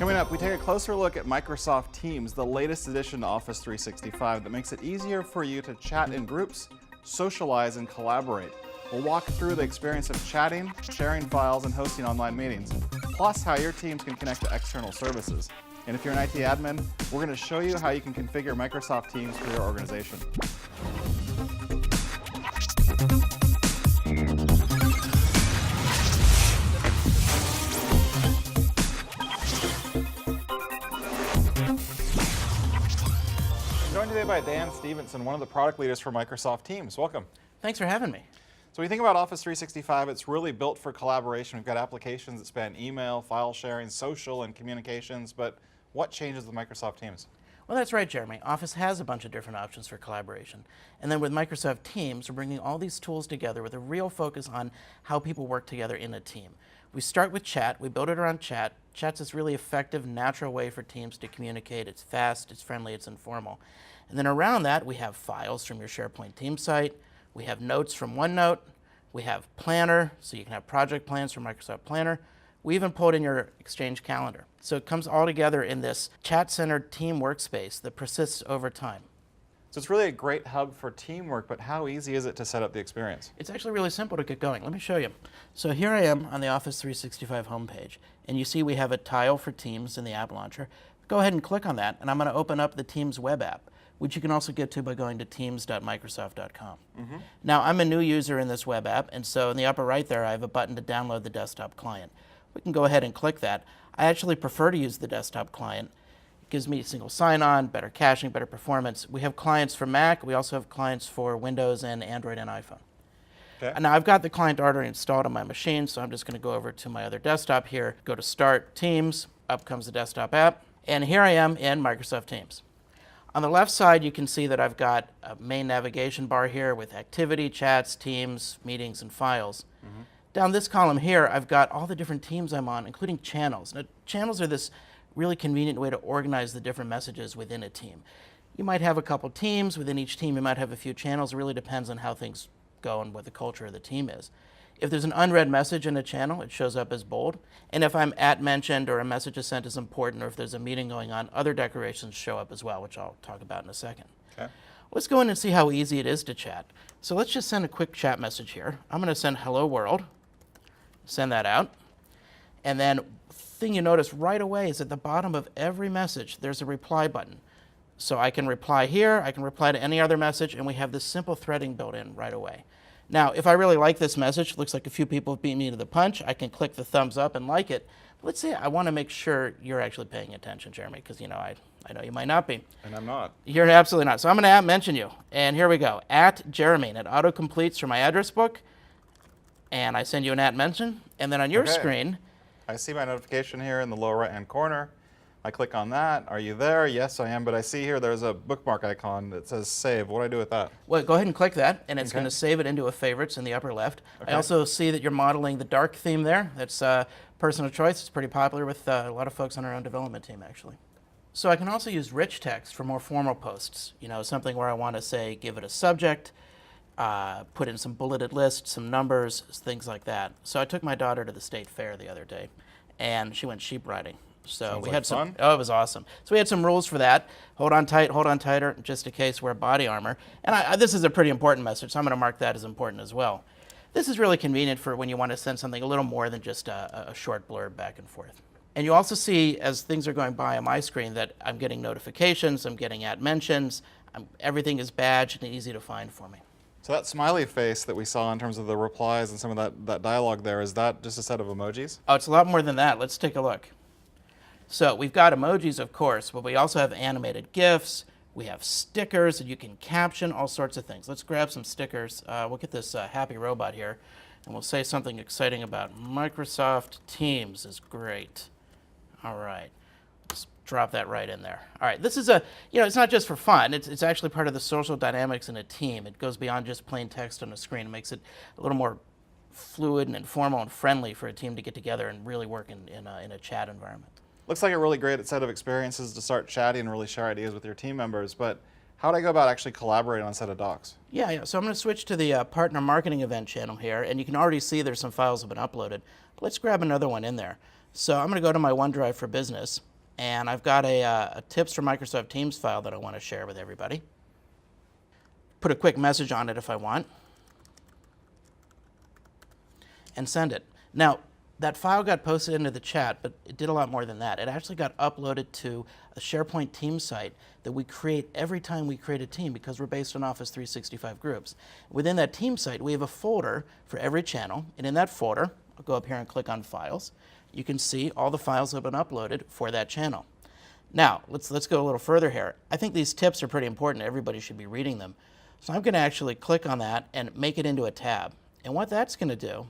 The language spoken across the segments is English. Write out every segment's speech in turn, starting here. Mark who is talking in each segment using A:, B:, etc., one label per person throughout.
A: Coming up, we take a closer look at Microsoft Teams, the latest addition to Office 365 that makes it easier for you to chat in groups, socialize, and collaborate. We'll walk through the experience of chatting, sharing files, and hosting online meetings, plus how your teams can connect to external services. And if you're an IT admin, we're going to show you how you can configure Microsoft Teams for your organization. I'm joined today by Dan Stevenson, one of the product leaders for Microsoft Teams. Welcome.
B: Thanks for having me.
A: So when you think about Office 365, it's really built for collaboration. We've got applications that span email, file sharing, social, and communications, but what changes with Microsoft Teams?
B: Well, that's right, Jeremy. Office has a bunch of different options for collaboration. And then with Microsoft Teams, we're bringing all these tools together with a real focus on how people work together in a team. We start with chat. We build it around chat. Chat's this really effective, natural way for teams to communicate. It's fast, it's friendly, it's informal. And then around that, we have files from your SharePoint team site. We have notes from OneNote. We have Planner, so you can have project plans from Microsoft Planner. We even pulled in your Exchange calendar. So it comes all together in this chat-centered team workspace that persists over time.
A: So it's really a great hub for teamwork, but how easy is it to set up the experience?
B: It's actually really simple to get going. Let me show you. So here I am on the Office 365 homepage, and you see we have a tile for Teams in the app launcher. Go ahead and click on that, and I'm going to open up the Teams web app, which you can also get to by going to teams.microsoft.com. Now, I'm a new user in this web app, and so in the upper right there, I have a button to download the desktop client. We can go ahead and click that. I actually prefer to use the desktop client. It gives me single sign-on, better caching, better performance. We have clients for Mac. We also have clients for Windows and Android and iPhone.
A: Okay.
B: Now, I've got the client already installed on my machine, so I'm just going to go over to my other desktop here, go to Start, Teams, up comes the desktop app, and here I am in Microsoft Teams. On the left side, you can see that I've got a main navigation bar here with activity, chats, teams, meetings, and files. Down this column here, I've got all the different teams I'm on, including channels. Now, channels are this really convenient way to organize the different messages within a team. You might have a couple teams. Within each team, you might have a few channels. It really depends on how things go and what the culture of the team is. If there's an unread message in a channel, it shows up as bold. And if I'm @mentioned or a message is sent as important, or if there's a meeting going on, other decorations show up as well, which I'll talk about in a second.
A: Okay.
B: Let's go in and see how easy it is to chat. So let's just send a quick chat message here. I'm going to send hello world. Send that out. And then the thing you notice right away is at the bottom of every message, there's a reply button. So I can reply here, I can reply to any other message, and we have this simple threading built in right away. Now, if I really like this message, looks like a few people have beat me to the punch, I can click the thumbs up and like it. But let's say I want to make sure you're actually paying attention, Jeremy, because I know you might not be.
A: And I'm not.
B: You're absolutely not. So I'm going to @mention you. And here we go, @Jeremy. And it auto-completes from my address book. And I send you an @mention. And then on your screen,
A: I see my notification here in the lower right-hand corner. I click on that. Are you there? Yes, I am. But I see here there's a bookmark icon that says save. What do I do with that?
B: Well, go ahead and click that, and it's going to save it into a favorites in the upper left. I also see that you're modeling the dark theme there. That's personal choice. It's pretty popular with a lot of folks on our own development team, actually. So I can also use rich text for more formal posts. Something where I want to say, give it a subject, put in some bulleted lists, some numbers, things like that. So I took my daughter to the state fair the other day, and she went sheep riding. So we had some. Oh, it was awesome. So we had some rules for that. Hold on tight, hold on tighter, just in case wear body armor. And this is a pretty important message, so I'm going to mark that as important as well. This is really convenient for when you want to send something a little more than just a short blurb back and forth. And you also see, as things are going by on my screen, that I'm getting notifications, I'm getting @mentions, everything is badged and easy to find for me.
A: So that smiley face that we saw in terms of the replies and some of that dialogue there, is that just a set of emojis?
B: Oh, it's a lot more than that. Let's take a look. So we've got emojis, of course, but we also have animated GIFs. We have stickers that you can caption, all sorts of things. Let's grab some stickers. We'll get this happy robot here, and we'll say something exciting about Microsoft Teams is great. All right. Just drop that right in there. All right. This is it's not just for fun. It's actually part of the social dynamics in a team. It goes beyond just plain text on a screen. It makes it a little more fluid and informal and friendly for a team to get together and really work in a chat environment.
A: Looks like a really great set of experiences to start chatting and really share ideas with your team members, but how do I go about actually collaborating on a set of docs?
B: Yeah. So I'm going to switch to the partner marketing event channel here, and you can already see there's some files have been uploaded. Let's grab another one in there. So I'm going to go to my OneDrive for Business, and I've got a tips for Microsoft Teams file that I want to share with everybody. Put a quick message on it if I want, and send it. Now, that file got posted into the chat, but it did a lot more than that. It actually got uploaded to a SharePoint team site that we create every time we create a team, because we're based on Office 365 groups. Within that team site, we have a folder for every channel, and in that folder, I'll go up here and click on Files. You can see all the files that have been uploaded for that channel. Now, let's go a little further here. I think these tips are pretty important. Everybody should be reading them. So I'm going to actually click on that and make it into a tab. And what that's going to do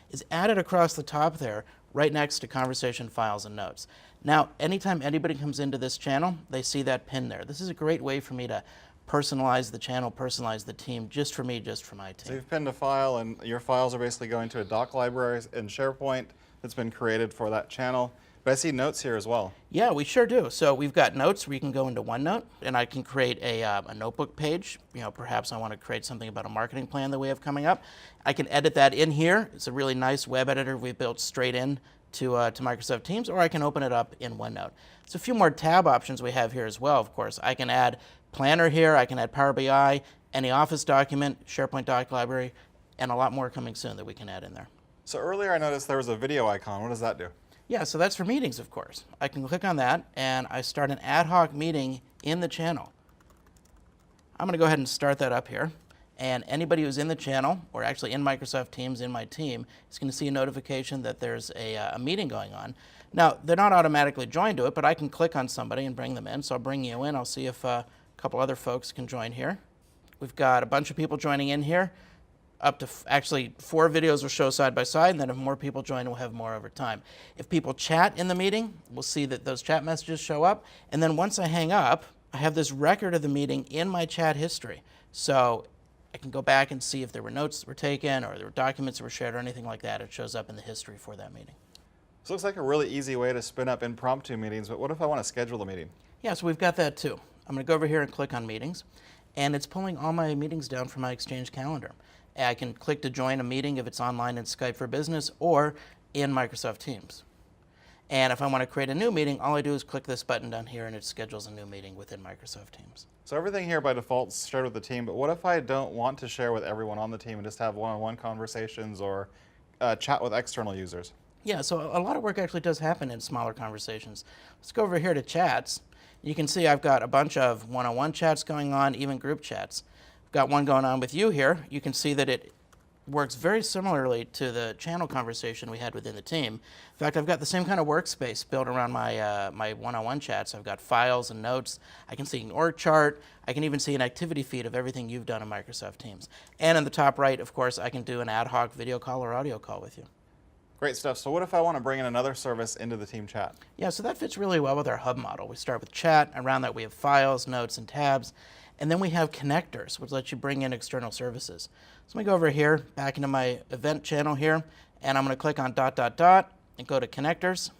B: is add it across the top there, right next to Conversation Files and Notes. Now, anytime anybody comes into this channel, they see that pin there. This is a great way for me to personalize the channel, personalize the team, just for me, just for my team.
A: So you've pinned a file, and your files are basically going to a doc library in SharePoint that's been created for that channel. But I see notes here as well.
B: Yeah, we sure do. So we've got notes where you can go into OneNote, and I can create a notebook page. You know, perhaps I want to create something about a marketing plan that we have coming up. I can edit that in here. It's a really nice web editor we built straight in to Microsoft Teams, or I can open it up in OneNote. So a few more tab options we have here as well, of course. I can add Planner here, I can add Power BI, any Office document, SharePoint doc library, and a lot more coming soon that we can add in there.
A: So earlier I noticed there was a video icon. What does that do?
B: Yeah, so that's for meetings, of course. I can click on that, and I start an ad hoc meeting in the channel. I'm going to go ahead and start that up here. And anybody who's in the channel, or actually in Microsoft Teams in my team, is going to see a notification that there's a meeting going on. Now, they're not automatically joined to it, but I can click on somebody and bring them in. So I'll bring you in. I'll see if a couple other folks can join here. We've got a bunch of people joining in here. Up to actually 4 videos will show side by side, and then if more people join, we'll have more over time. If people chat in the meeting, we'll see that those chat messages show up. And then once I hang up, I have this record of the meeting in my chat history. So I can go back and see if there were notes that were taken, or there were documents that were shared, or anything like that. It shows up in the history for that meeting.
A: This looks like a really easy way to spin up impromptu meetings, but what if I want to schedule a meeting?
B: Yeah, so we've got that too. I'm going to go over here and click on Meetings, and it's pulling all my meetings down from my Exchange calendar. I can click to join a meeting if it's online in Skype for Business or in Microsoft Teams. And if I want to create a new meeting, all I do is click this button down here, and it schedules a new meeting within Microsoft Teams.
A: So everything here by default is shared with the team, but what if I don't want to share with everyone on the team and just have one-on-one conversations or chat with external users?
B: Yeah, so a lot of work actually does happen in smaller conversations. Let's go over here to chats. You can see I've got a bunch of one-on-one chats going on, even group chats. I've got one going on with you here. You can see that it works very similarly to the channel conversation we had within the team. In fact, I've got the same kind of workspace built around my my one-on-one chats. I've got files and notes. I can see an org chart. I can even see an activity feed of everything you've done in Microsoft Teams. And in the top right, of course, I can do an ad hoc video call or audio call with you.
A: Great stuff. So what if I want to bring in another service into the team chat?
B: Yeah, so that fits really well with our hub model. We start with chat. Around that, we have files, notes, and tabs. And then we have connectors, which let you bring in external services. So let me go over here, back into my event channel here, and I'm going to click on ... and go to connectors.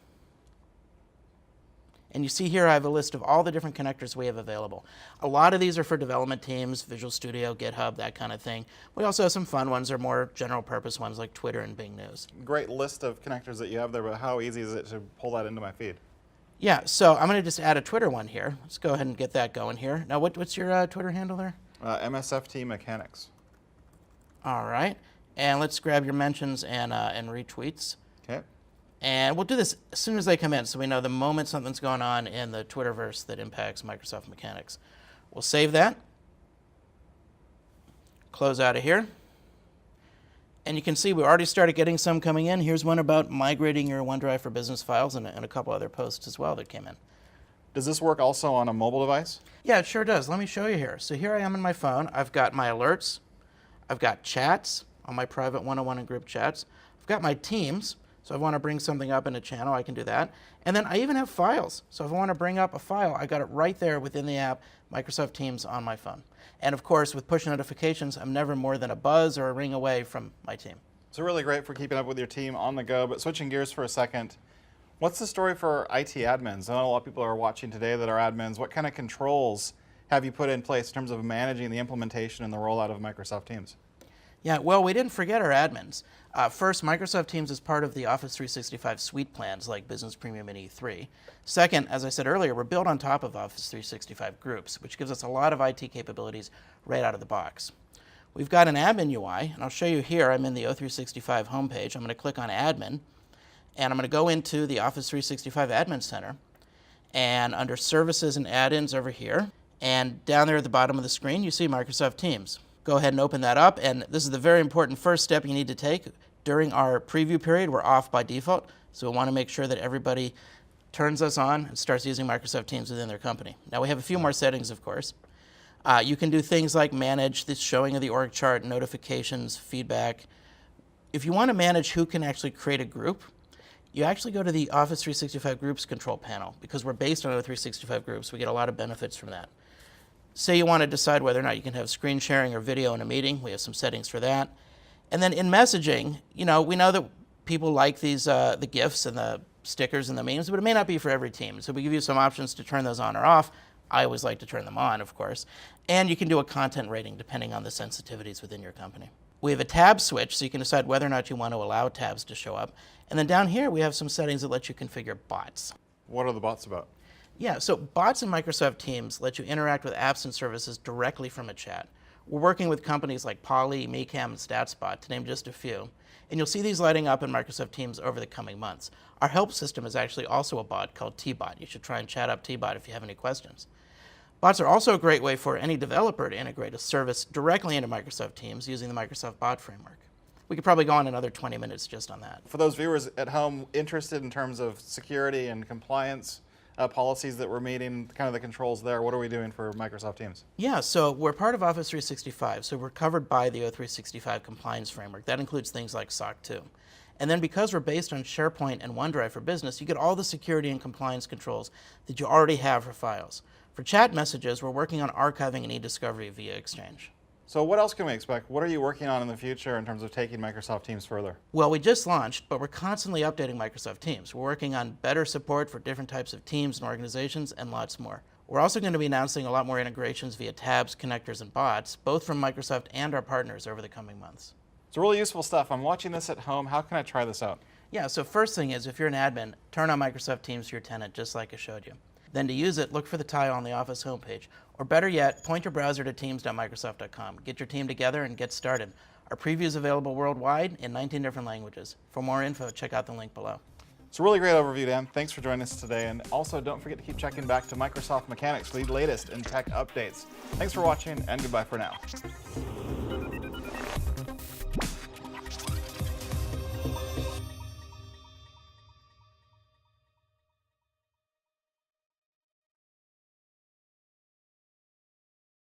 B: And you see here I have a list of all the different connectors we have available. A lot of these are for development teams, Visual Studio, GitHub, that kind of thing. We also have some fun ones, or more general purpose ones like Twitter and Bing News.
A: Great list of connectors that you have there, but how easy is it to pull that into my feed?
B: Yeah, so I'm going to just add a Twitter one here. Let's go ahead and get that going here. Now, what's your Twitter handle there?
A: MSFT Mechanics.
B: All right, and let's grab your mentions and retweets.
A: Okay.
B: And we'll do this as soon as they come in, so we know the moment something's going on in the Twitterverse that impacts Microsoft Mechanics. We'll save that. Close out of here. And you can see we already started getting some coming in. Here's one about migrating your OneDrive for Business files, and a couple other posts as well that came in.
A: Does this work also on a mobile device?
B: Yeah, it sure does. Let me show you here. So here I am on my phone. I've got my alerts. I've got chats on my private one-on-one and group chats. I've got my teams. So if I want to bring something up in a channel, I can do that. And then I even have files. So if I want to bring up a file, I got it right there within the app, Microsoft Teams on my phone. And of course, with push notifications, I'm never more than a buzz or a ring away from my team.
A: So really great for keeping up with your team on the go, but switching gears for a second, what's the story for IT admins? I know a lot of people are watching today that are admins. What kind of controls have you put in place in terms of managing the implementation and the rollout of Microsoft Teams?
B: Yeah, well, we didn't forget our admins. First, Microsoft Teams is part of the Office 365 suite plans like Business Premium and E3. Second, as I said earlier, we're built on top of Office 365 groups, which gives us a lot of IT capabilities right out of the box. We've got an admin UI, and I'll show you here. I'm in the O365 homepage. I'm going to click on Admin, and I'm going to go into the Office 365 Admin Center, and under Services and Add-ins over here, and down there at the bottom of the screen, you see Microsoft Teams. Go ahead and open that up, and this is the very important first step you need to take. During our preview period, we're off by default, so we want to make sure that everybody turns us on and starts using Microsoft Teams within their company. Now, we have a few more settings, of course. You can do things like manage the showing of the org chart, notifications, feedback. If you want to manage who can actually create a group, you actually go to the Office 365 Groups control panel. Because we're based on O365 Groups, we get a lot of benefits from that. Say you want to decide whether or not you can have screen sharing or video in a meeting. We have some settings for that. And then in messaging, we know that people like these the GIFs and the stickers and the memes, but it may not be for every team. So we give you some options to turn those on or off. I always like to turn them on, of course. And you can do a content rating depending on the sensitivities within your company. We have a tab switch, so you can decide whether or not you want to allow tabs to show up. And then down here, we have some settings that let you configure bots.
A: What are the bots about?
B: Yeah, so bots in Microsoft Teams let you interact with apps and services directly from a chat. We're working with companies like Poly, Mecam, and StatsBot, to name just a few. And you'll see these lighting up in Microsoft Teams over the coming months. Our help system is actually also a bot called Tbot. You should try and chat up Tbot if you have any questions. Bots are also a great way for any developer to integrate a service directly into Microsoft Teams using the Microsoft Bot Framework. We could probably go on another 20 minutes just on that.
A: For those viewers at home interested in terms of security and compliance policies that we're meeting, kind of the controls there, what are we doing for Microsoft Teams?
B: Yeah, so we're part of Office 365, so we're covered by the O365 compliance framework. That includes things like SOC 2. And then because we're based on SharePoint and OneDrive for Business, you get all the security and compliance controls that you already have for files. For chat messages, we're working on archiving and e-discovery via Exchange.
A: So what else can we expect? What are you working on in the future in terms of taking Microsoft Teams further?
B: Well, we just launched, but we're constantly updating Microsoft Teams. We're working on better support for different types of teams and organizations and lots more. We're also going to be announcing a lot more integrations via tabs, connectors, and bots, both from Microsoft and our partners over the coming months.
A: It's really useful stuff. I'm watching this at home. How can I try this out?
B: Yeah, so first thing is, if you're an admin, turn on Microsoft Teams to your tenant, just like I showed you. Then to use it, look for the tile on the Office homepage. Or better yet, point your browser to teams.microsoft.com. Get your team together and get started. Our preview is available worldwide in 19 different languages. For more info, check out the link below.
A: It's a really great overview, Dan. Thanks for joining us today. And also, don't forget to keep checking back to Microsoft Mechanics for the latest in tech updates. Thanks for watching, and goodbye for now.